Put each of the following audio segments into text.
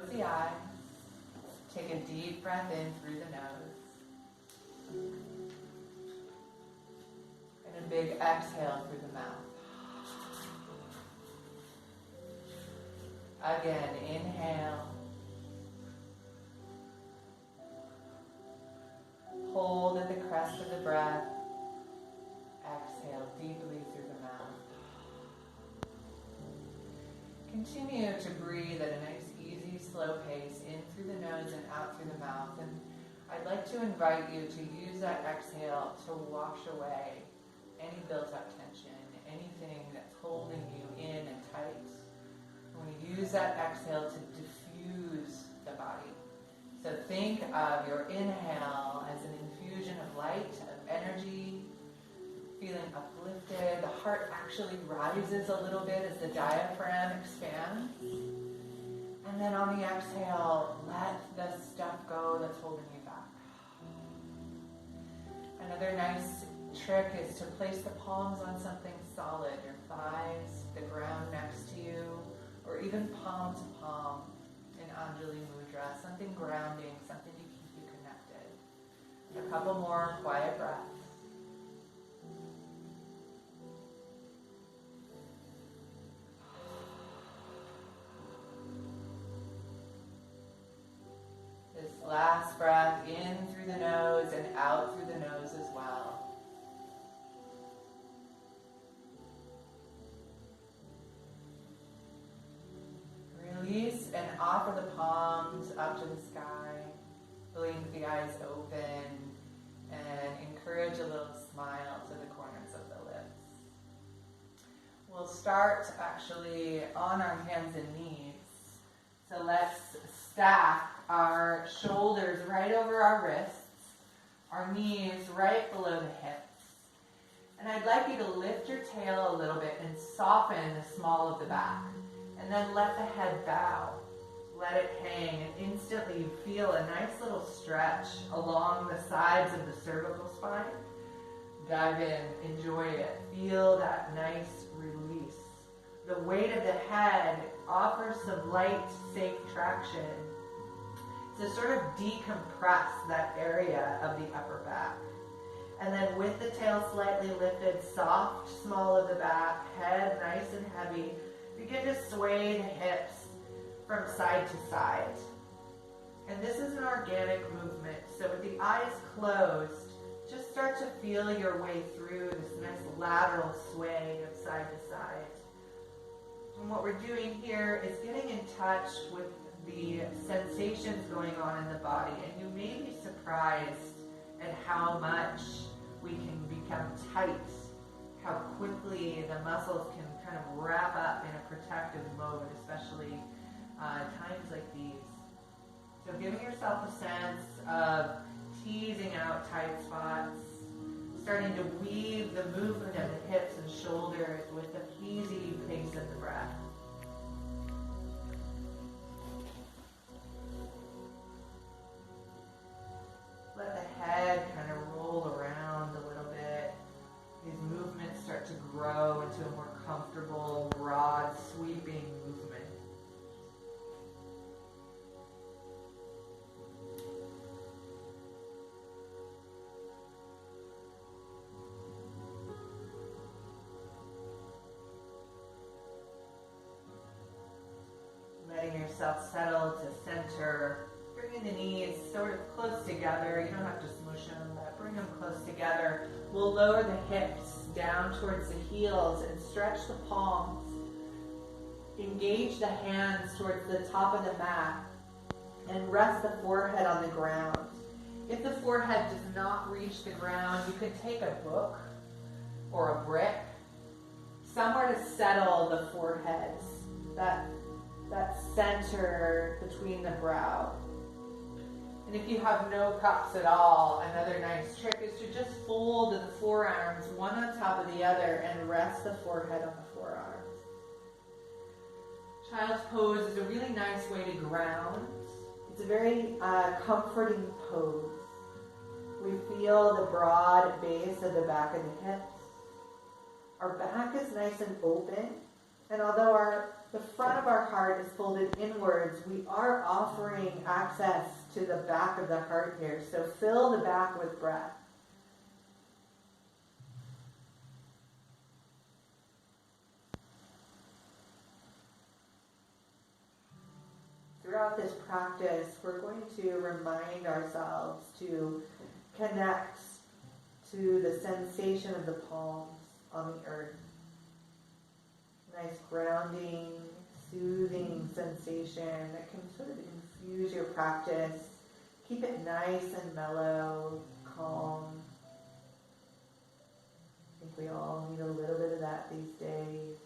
close the eyes. Take a deep breath in through the nose. And a big exhale through the mouth. Again, inhale. Hold at the crest of the breath. Exhale deeply through the mouth. Continue to breathe at a nice, easy, slow pace, in through the nose and out through the mouth. And I'd like to invite you to use that exhale to wash away any built-up tension, anything that's holding you in and tight. And we use that exhale to diffuse the body. So think of your inhale as an infusion of light, of energy, feeling uplifted. The heart actually rises a little bit as the diaphragm expands. And then on the exhale, let the stuff go that's holding you back. Another nice trick is to place the palms on something solid, your thighs, the ground next to you, or even palm to palm in Anjali Mudra, something grounding, something to keep you connected. A couple more quiet breaths. This last breath in through the nose and out through the nose as well. Release and offer the palms up to the sky. Blink the eyes open and encourage a little smile to the corners of the lips. We'll start actually on our hands and knees. So let's stack our shoulders right over our wrists, our knees right below the hips. And I'd like you to lift your tail a little bit and soften the small of the back. And then let the head bow. Let it hang, and instantly you feel a nice little stretch along the sides of the cervical spine. Dive in, enjoy it. Feel that nice release. The weight of the head offers some light, safe traction to sort of decompress that area of the upper back. And then with the tail slightly lifted, soft, small of the back, head nice and heavy, begin to sway the hips from side to side. And this is an organic movement. So with the eyes closed, just start to feel your way through this nice lateral sway of side to side. And what we're doing here is getting in touch with the sensations going on in the body. And you may be surprised at how much we can become tight, how quickly the muscles can kind of wrap up in a protective mode, especially times like these. So giving yourself a sense of teasing out tight spots, starting to weave the movement of the hips and shoulders with the easy pace of the breath. Let the head kind of roll around a little bit. These movements start to grow into a more comfortable, broad, sweeping movement. Letting yourself settle to center. Bringing the knees sort of close together. You don't have to smush them, but bring them close together. We'll lower the hips down towards the heels and stretch the palms. Engage the hands towards the top of the mat and rest the forehead on the ground. If the forehead does not reach the ground, you could take a book or a brick, somewhere to settle the foreheads, that center between the brow. And if you have no cups at all, another nice trick is to just fold the forearms one on top of the other and rest the forehead on the forearms. Child's pose is a really nice way to ground. It's a very comforting pose. We feel the broad base of the back of the hips. Our back is nice and open, and although our the front of our heart is folded inwards, we are offering access to the back of the heart here. So fill the back with breath. Throughout this practice, we're going to remind ourselves to connect to the sensation of the palms on the earth. Nice grounding, soothing sensation that can sort of infuse your practice. Keep it nice and mellow, calm. I think we all need a little bit of that these days.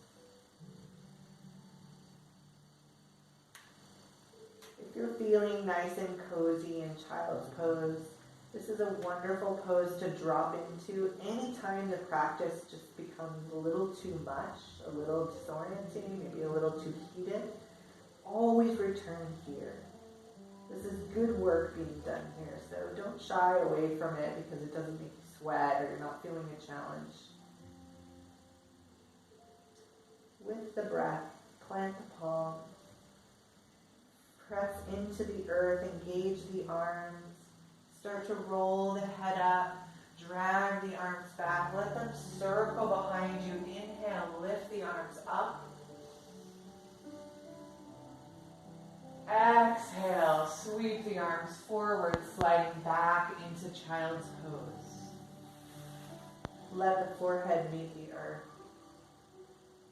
If you're feeling nice and cozy in child's pose, this is a wonderful pose to drop into anytime the practice just becomes a little too much, a little disorienting, maybe a little too heated. Always return here. This is good work being done here, so don't shy away from it because it doesn't make you sweat or you're not feeling a challenge. With the breath, plant the palms. Press into the earth, engage the arms. Start to roll the head up, drag the arms back, let them circle behind you. Inhale, lift the arms up. Exhale, sweep the arms forward, sliding back into child's pose. Let the forehead meet the earth.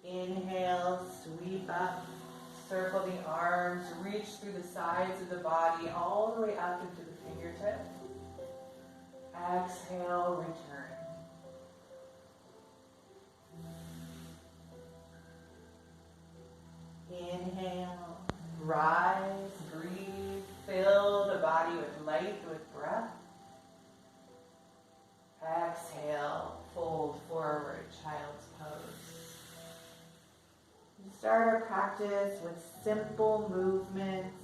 Inhale, sweep up, circle the arms, reach through the sides of the body all the way up into the fingertips. Exhale, return. Inhale, rise, breathe, fill the body with light, with breath. Exhale, fold forward, child's pose. We start our practice with simple movements,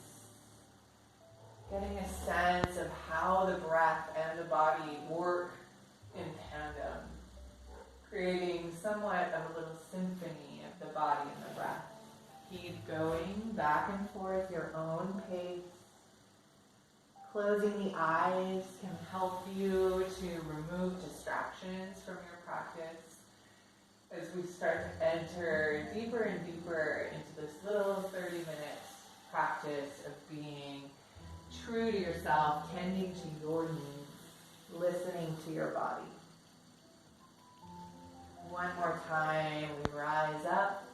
getting a sense of how the breath and the body work in tandem, creating somewhat of a little symphony of the body and the breath. Keep going back and forth your own pace. Closing the eyes can help you to remove distractions from your practice as we start to enter deeper and deeper into this little 30-minute practice of being true to yourself, tending to your needs, listening to your body. One more time, we rise up.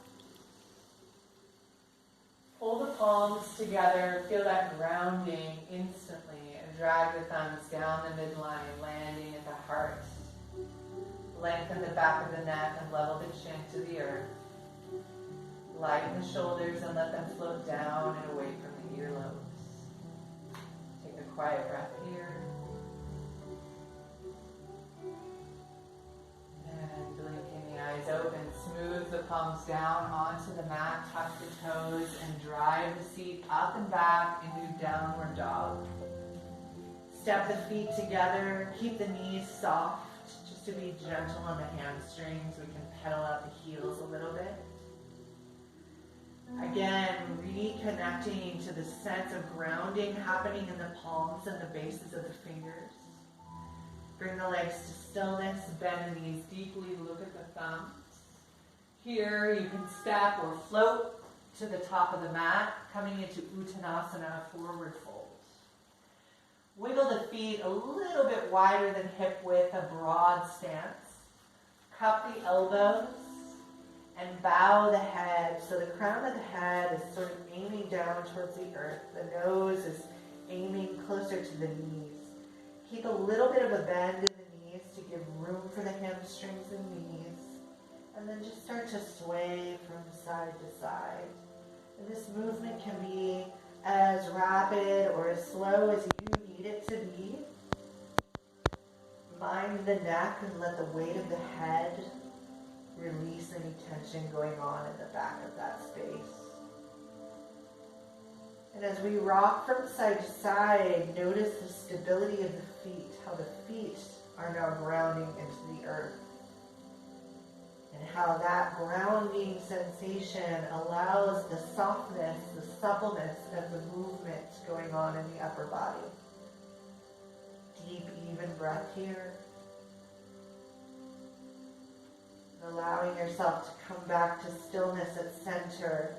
Pull the palms together, feel that grounding instantly, and drag the thumbs down the midline, landing at the heart. Lengthen the back of the neck and level the chin to the earth. Lighten the shoulders and let them float down and away from the earlobes. Take a quiet breath here. And blinking the eyes open, smooth the palms down onto the mat, tuck the toes, and drive the seat up and back into downward dog. Step the feet together, keep the knees soft, just to be gentle on the hamstrings. We can pedal out the heels a little bit. Again, reconnecting to the sense of grounding happening in the palms and the bases of the fingers. Bring the legs to stillness, bend the knees deeply, look at the thumbs. Here you can step or float to the top of the mat, coming into Uttanasana, forward fold. Wiggle the feet a little bit wider than hip width, a broad stance. Cup the elbows and bow the head. So the crown of the head is sort of aiming down towards the earth. The nose is aiming closer to the knees. Keep a little bit of a bend in the knees to give room for the hamstrings and knees. And then just start to sway from side to side. And this movement can be as rapid or as slow as you need it to be. Mind the neck and let the weight of the head release any tension going on in the back of that space. And as we rock from side to side, notice the stability of the feet, how the feet are now grounding into the earth. And how that grounding sensation allows the softness, the suppleness of the movement going on in the upper body. Deep, even breath here. And allowing yourself to come back to stillness at center.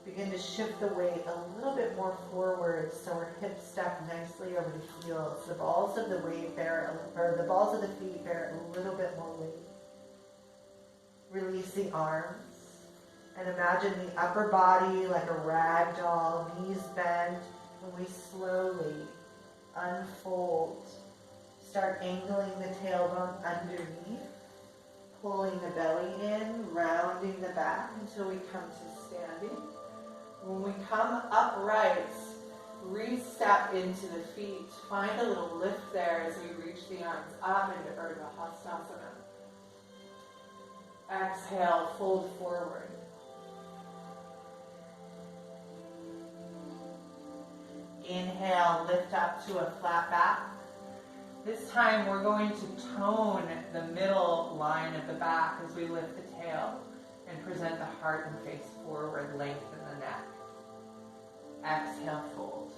Begin to shift the weight a little bit more forward so our hips step nicely over the heels. The balls of the weight bear, or the balls of the feet bear a little bit more weight. Release the arms and imagine the upper body like a rag doll, knees bent, and we slowly unfold. Start angling the tailbone underneath, pulling the belly in, rounding the back until we come to standing. When we come upright, re-step into the feet. Find a little lift there as we reach the arms up into Urdhva Hastasana. Exhale, fold forward. Inhale, lift up to a flat back. This time we're going to tone the middle line of the back as we lift the tail and present the heart and face forward, lengthen the neck. Exhale, fold.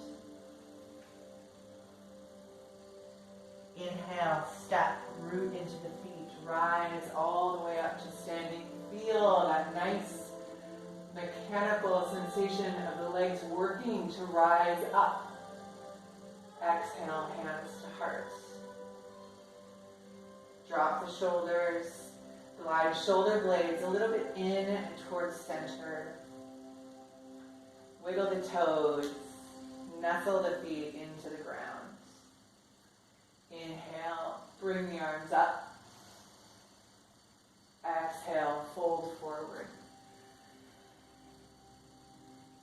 Inhale, step, root into the feet, rise all the way up to standing. Feel that nice mechanical sensation of the legs working to rise up. Exhale, hands to heart. Drop the shoulders, glide shoulder blades a little bit in and towards center. Wiggle the toes, nestle the feet into the ground. Inhale, bring the arms up. Exhale, fold forward.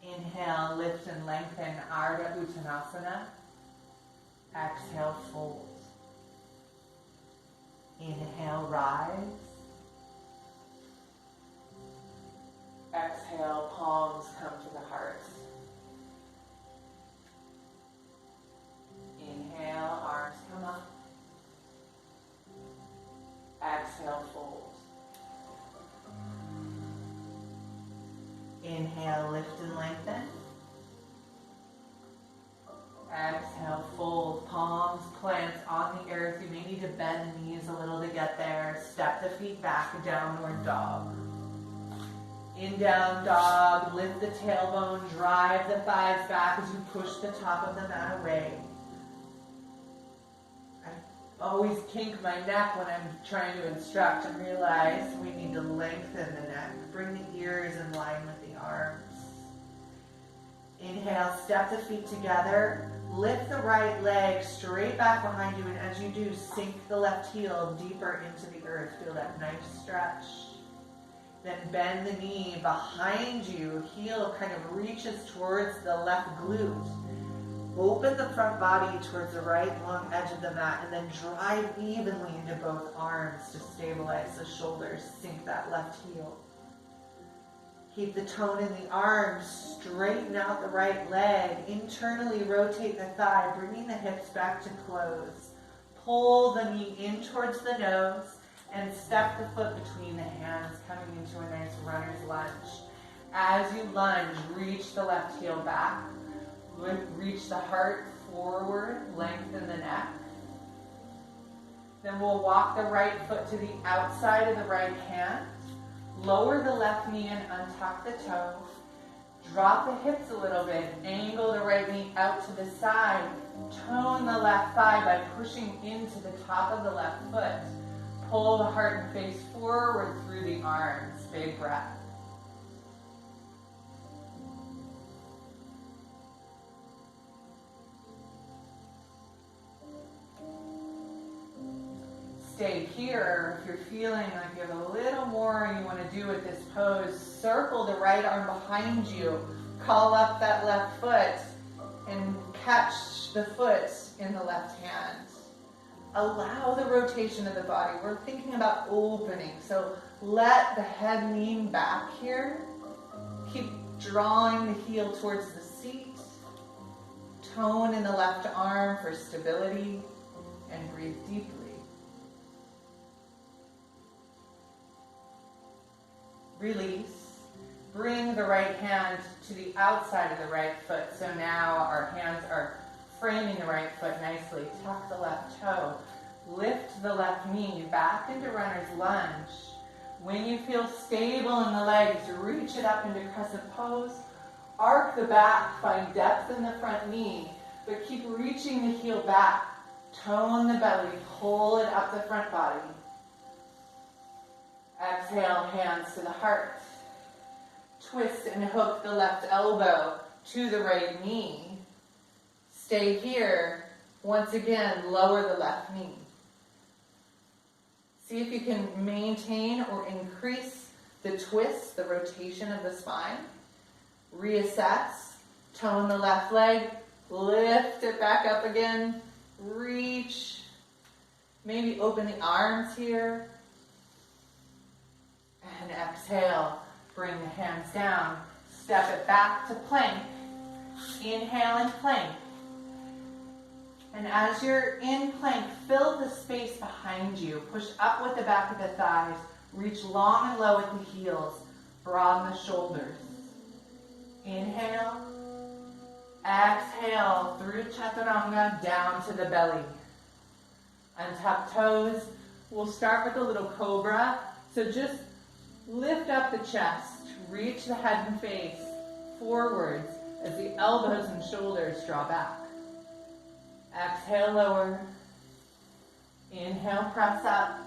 Inhale, lift and lengthen Ardha Uttanasana. Exhale, fold. Inhale, rise. Exhale, palms come to the heart. Inhale, arms come up. Exhale, fold. Inhale, lift and lengthen. Exhale, fold. Palms plant on the earth. You may need to bend the knees a little to get there. Step the feet back, downward dog. In down dog, lift the tailbone, drive the thighs back as you push the top of the mat away. I always kink my neck when I'm trying to instruct and realize we need to lengthen the neck. Bring the ears in line with the arms. Inhale, step the feet together. Lift the right leg straight back behind you, and as you do, sink the left heel deeper into the earth. Feel that nice stretch. Then bend the knee behind you. Heel kind of reaches towards the left glute. Open the front body towards the right long edge of the mat, and then drive evenly into both arms to stabilize the shoulders. Sink that left heel. Keep the tone in the arms. Straighten out the right leg. Internally rotate the thigh, bringing the hips back to close. Pull the knee in towards the nose and step the foot between the hands, coming into a nice runner's lunge. As you lunge, reach the left heel back. Reach the heart forward, lengthen the neck. Then we'll walk the right foot to the outside of the right hand. Lower the left knee and untuck the toe. Drop the hips a little bit. Angle the right knee out to the side. Tone the left thigh by pushing into the top of the left foot. Pull the heart and face forward through the arms. Big breath. Stay here. If you're feeling like you have a little more you want to do with this pose, circle the right arm behind you. Call up that left foot and catch the foot in the left hand. Allow the rotation of the body. We're thinking about opening, so let the head lean back here. Keep drawing the heel towards the seat. Tone in the left arm for stability, and breathe deeply. Release. Bring the right hand to the outside of the right foot. So now our hands are framing the right foot nicely. Tuck the left toe. Lift the left knee back into runner's lunge. When you feel stable in the legs, reach it up into crescent pose. Arc the back, find depth in the front knee, but keep reaching the heel back. Tone the belly, pull it up the front body. Exhale, hands to the heart. Twist and hook the left elbow to the right knee. Stay here. Once again, lower the left knee. See if you can maintain or increase the twist, the rotation of the spine. Reassess. Tone the left leg. Lift it back up again. Reach. Maybe open the arms here. And exhale. Bring the hands down. Step it back to plank. Inhale and plank. And as you're in plank, fill the space behind you. Push up with the back of the thighs. Reach long and low at the heels. Broaden the shoulders. Inhale. Exhale through chaturanga down to the belly. Untuck toes. We'll start with a little cobra. So just lift up the chest. Reach the head and face forwards as the elbows and shoulders draw back. Exhale, lower. Inhale, press up.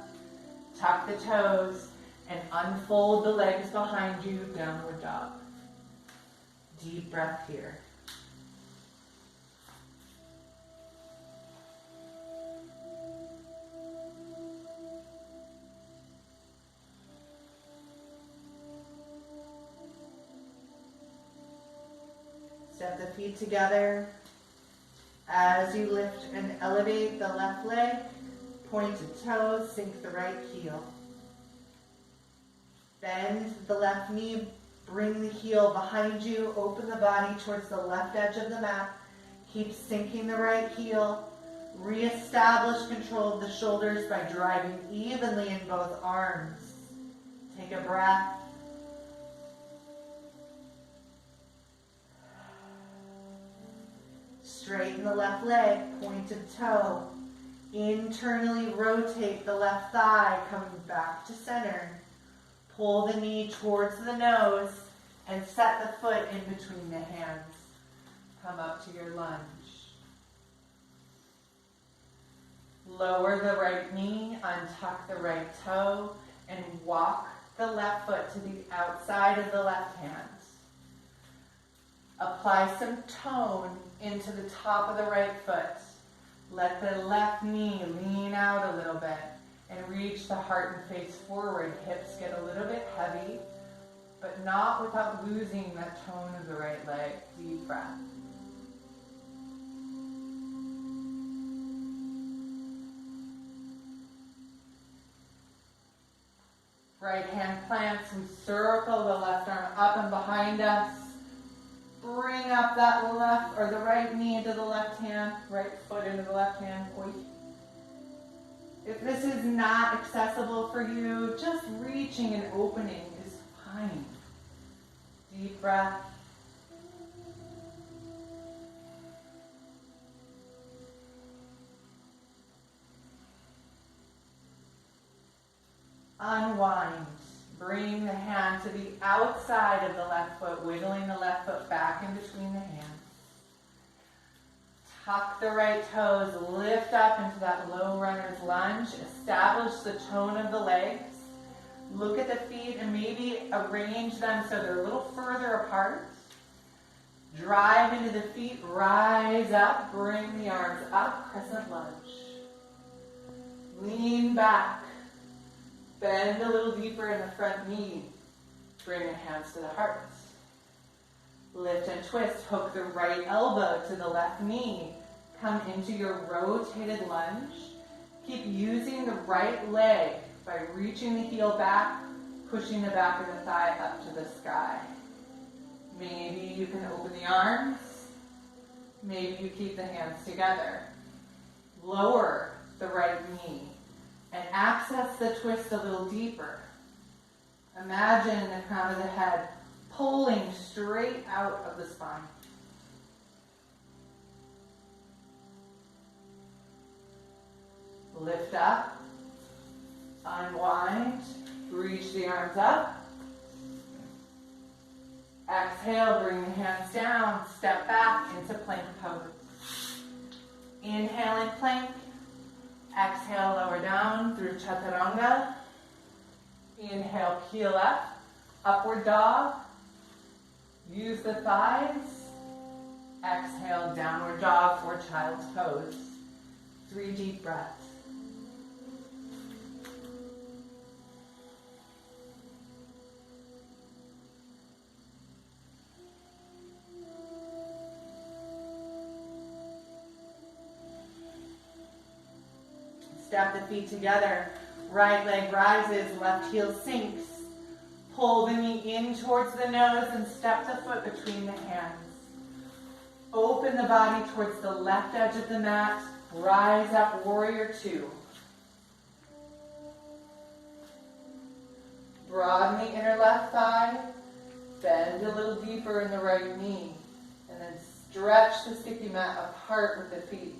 Tuck the toes and unfold the legs behind you, downward dog. Deep breath here. Step the feet together. As you lift and elevate the left leg, pointed toes, sink the right heel. Bend the left knee, bring the heel behind you, open the body towards the left edge of the mat. Keep sinking the right heel. Reestablish control of the shoulders by driving evenly in both arms. Take a breath. Straighten the left leg, pointed toe. Internally rotate the left thigh, coming back to center. Pull the knee towards the nose and set the foot in between the hands. Come up to your lunge. Lower the right knee, untuck the right toe, and walk the left foot to the outside of the left hand. Apply some tone into the top of the right foot. Let the left knee lean out a little bit and reach the heart and face forward. Hips get a little bit heavy, but not without losing that tone of the right leg. Deep breath. Right hand plants, we circle the left arm up and behind us. Bring up that left or the right knee into the left hand, right foot into the left hand. If this is not accessible for you, just reaching and opening is fine. Deep breath. Unwind. Bring the hand to the outside of the left foot, wiggling the left foot back in between the hands. Tuck the right toes, lift up into that low runner's lunge. Establish the tone of the legs. Look at the feet and maybe arrange them so they're a little further apart. Drive into the feet, rise up, bring the arms up, crescent lunge. Lean back. Bend a little deeper in the front knee. Bring the hands to the heart. Lift and twist. Hook the right elbow to the left knee. Come into your rotated lunge. Keep using the right leg by reaching the heel back, pushing the back of the thigh up to the sky. Maybe you can open the arms. Maybe you keep the hands together. Lower the right knee and access the twist a little deeper. Imagine the crown of the head pulling straight out of the spine. Lift up, unwind, reach the arms up. Exhale, bring the hands down, step back into plank pose. Inhale in plank. Exhale, lower down through chaturanga. Inhale, peel up, upward dog. Use the thighs. Exhale, downward dog for child's pose. 3 deep breaths. Step the feet together. Right leg rises, left heel sinks. Pull the knee in towards the nose and step the foot between the hands. Open the body towards the left edge of the mat. Rise up, warrior 2. Broaden the inner left thigh. Bend a little deeper in the right knee. And then stretch the sticky mat apart with the feet.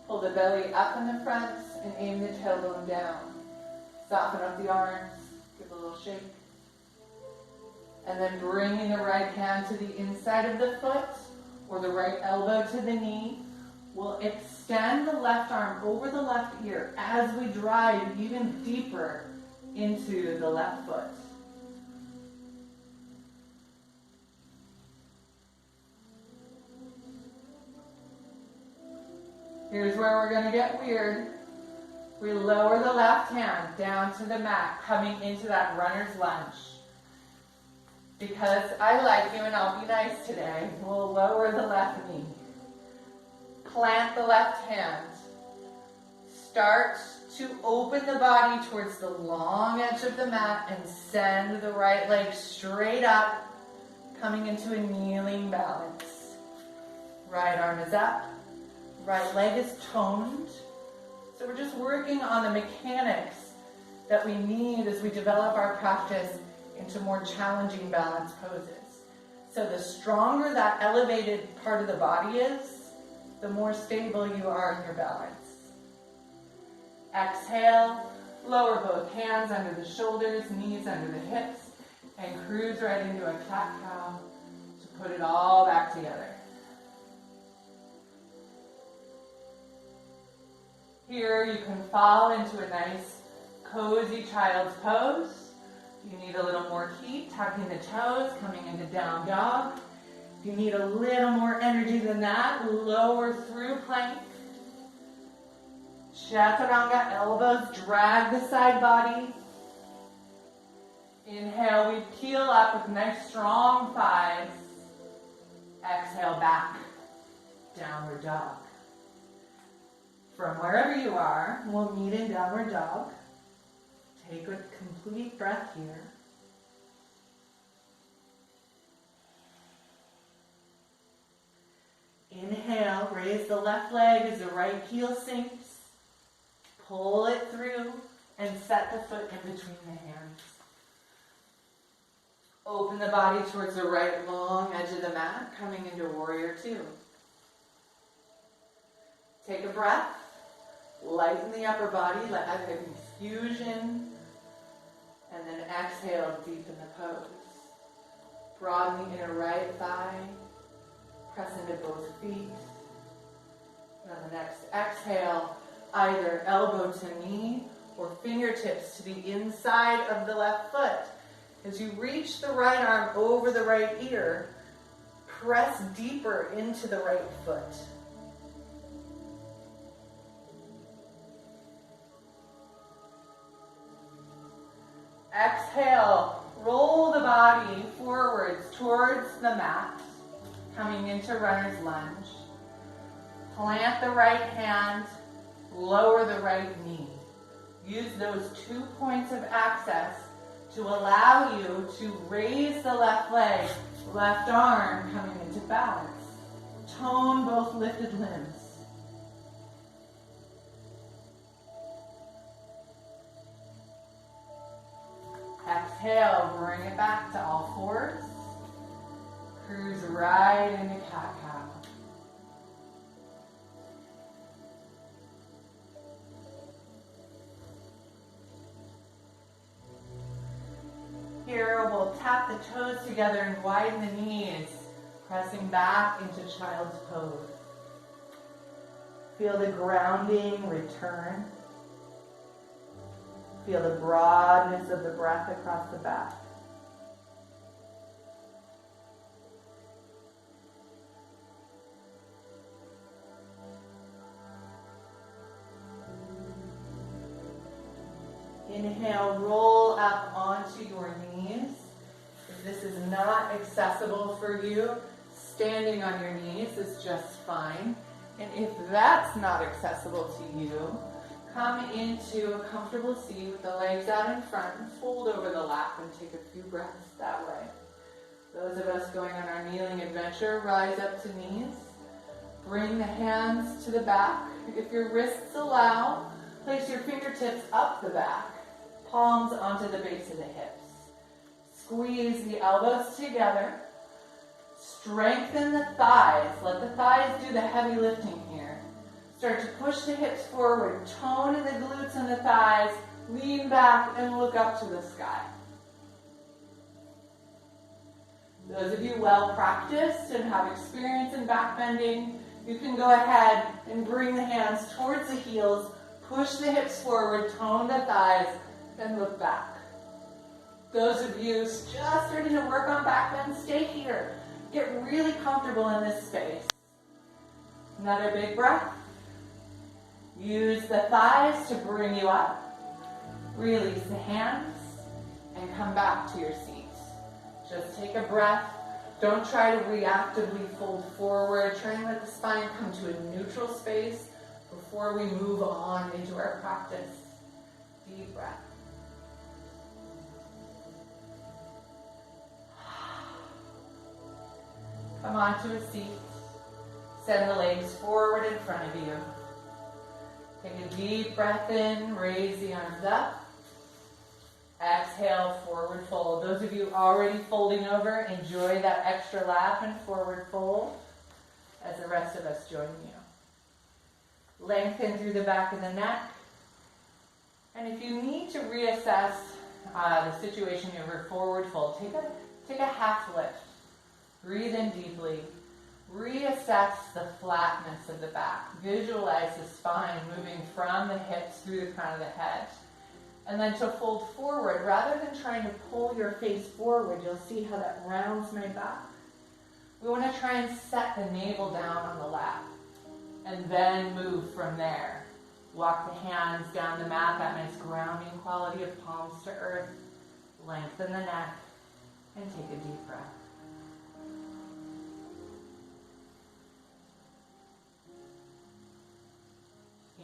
Pull the belly up in the front and aim the tailbone down. Soften up the arms, give a little shake. And then bringing the right hand to the inside of the foot or the right elbow to the knee. We'll extend the left arm over the left ear as we drive even deeper into the left foot. Here's where we're going to get weird. We lower the left hand down to the mat, coming into that runner's lunge. Because I like you and I'll be nice today, we'll lower the left knee. Plant the left hand. Start to open the body towards the long edge of the mat and send the right leg straight up, coming into a kneeling balance. Right arm is up. Right leg is toned. So we're just working on the mechanics that we need as we develop our practice into more challenging balance poses. So the stronger that elevated part of the body is, the more stable you are in your balance. Exhale, lower both hands under the shoulders, knees under the hips, and cruise right into a cat-cow to put it all back together. Here you can fall into a nice, cozy child's pose. If you need a little more heat, tucking the toes, coming into down dog. If you need a little more energy than that, lower through plank. Chaturanga, elbows drag the side body. Inhale, we peel up with nice strong thighs. Exhale, back, downward dog. From wherever you are, we'll meet in downward dog. Take a complete breath here. Inhale, raise the left leg as the right heel sinks. Pull it through and set the foot in between the hands. Open the body towards the right long edge of the mat, coming into warrior 2. Take a breath. Lighten the upper body, let there be fusion, and then exhale, deepen the pose. Broaden the inner right thigh, press into both feet. And on the next exhale, either elbow to knee or fingertips to the inside of the left foot. As you reach the right arm over the right ear, press deeper into the right foot. Exhale, roll the body forwards towards the mat, coming into runner's lunge. Plant the right hand, lower the right knee. Use those 2 points of access to allow you to raise the left leg, left arm coming into balance. Tone both lifted limbs. Exhale. exhale, bring it back to all fours. Cruise right into cat-cow. Here we'll tap the toes together and widen the knees, pressing back into child's pose. Feel the grounding return. Feel the broadness of the breath across the back. Inhale, roll up onto your knees. If this is not accessible for you, standing on your knees is just fine. And if that's not accessible to you, come into a comfortable seat with the legs out in front and fold over the lap and take a few breaths that way. Those of us going on our kneeling adventure, rise up to knees. Bring the hands to the back. If your wrists allow, place your fingertips up the back, palms onto the base of the hips. Squeeze the elbows together. Strengthen the thighs. Let the thighs do the heavy lifting here. Start to push the hips forward. Tone in the glutes and the thighs. Lean back and look up to the sky. Those of you well practiced and have experience in back bending, you can go ahead and bring the hands towards the heels. Push the hips forward. Tone the thighs and look back. Those of you just starting to work on back bend, stay here. Get really comfortable in this space. Another big breath. Use the thighs to bring you up. Release the hands and come back to your seat. Just take a breath. Don't try to reactively fold forward. Try and let the spine come to a neutral space before we move on into our practice. Deep breath. Come onto a seat. Send the legs forward in front of you. Take a deep breath in, raise the arms up. Exhale, forward fold. Those of you already folding over, enjoy that extra lap and forward fold as the rest of us join you. Lengthen through the back of the neck. And if you need to reassess the situation of your forward fold, take a half lift. Breathe in deeply. Reassess the flatness of the back. Visualize the spine moving from the hips through the crown of the head. And then to fold forward, rather than trying to pull your face forward, you'll see how that rounds my back. We want to try and set the navel down on the lap. And then move from there. Walk the hands down the mat, that nice grounding quality of palms to earth. Lengthen the neck and take a deep breath.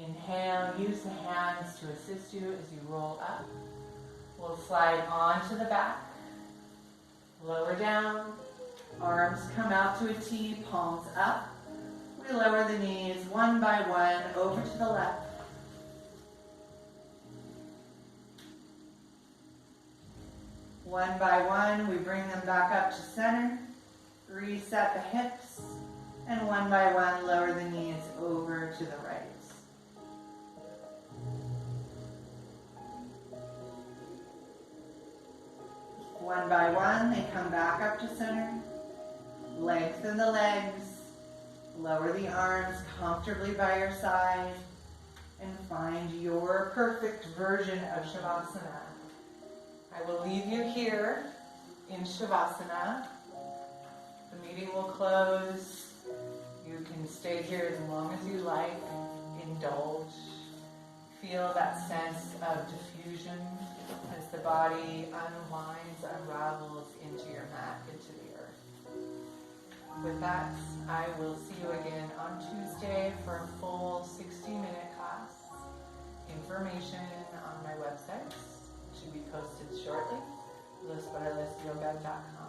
Inhale, use the hands to assist you as you roll up. We'll slide onto the back, lower down, arms come out to a T, palms up. We lower the knees one by one over to the left. One by one, we bring them back up to center, reset the hips, and one by one, lower the knees over to the right. One by one, they come back up to center. Lengthen the legs. Lower the arms comfortably by your side. And find your perfect version of Shavasana. I will leave you here in Shavasana. The meeting will close. You can stay here as long as you like. Indulge. Feel that sense of diffusion as the body unwinds, unravels into your mat, into the earth. With that, I will see you again on Tuesday for a full 60-minute class. Information on my website should be posted shortly, losparalyyoga.com.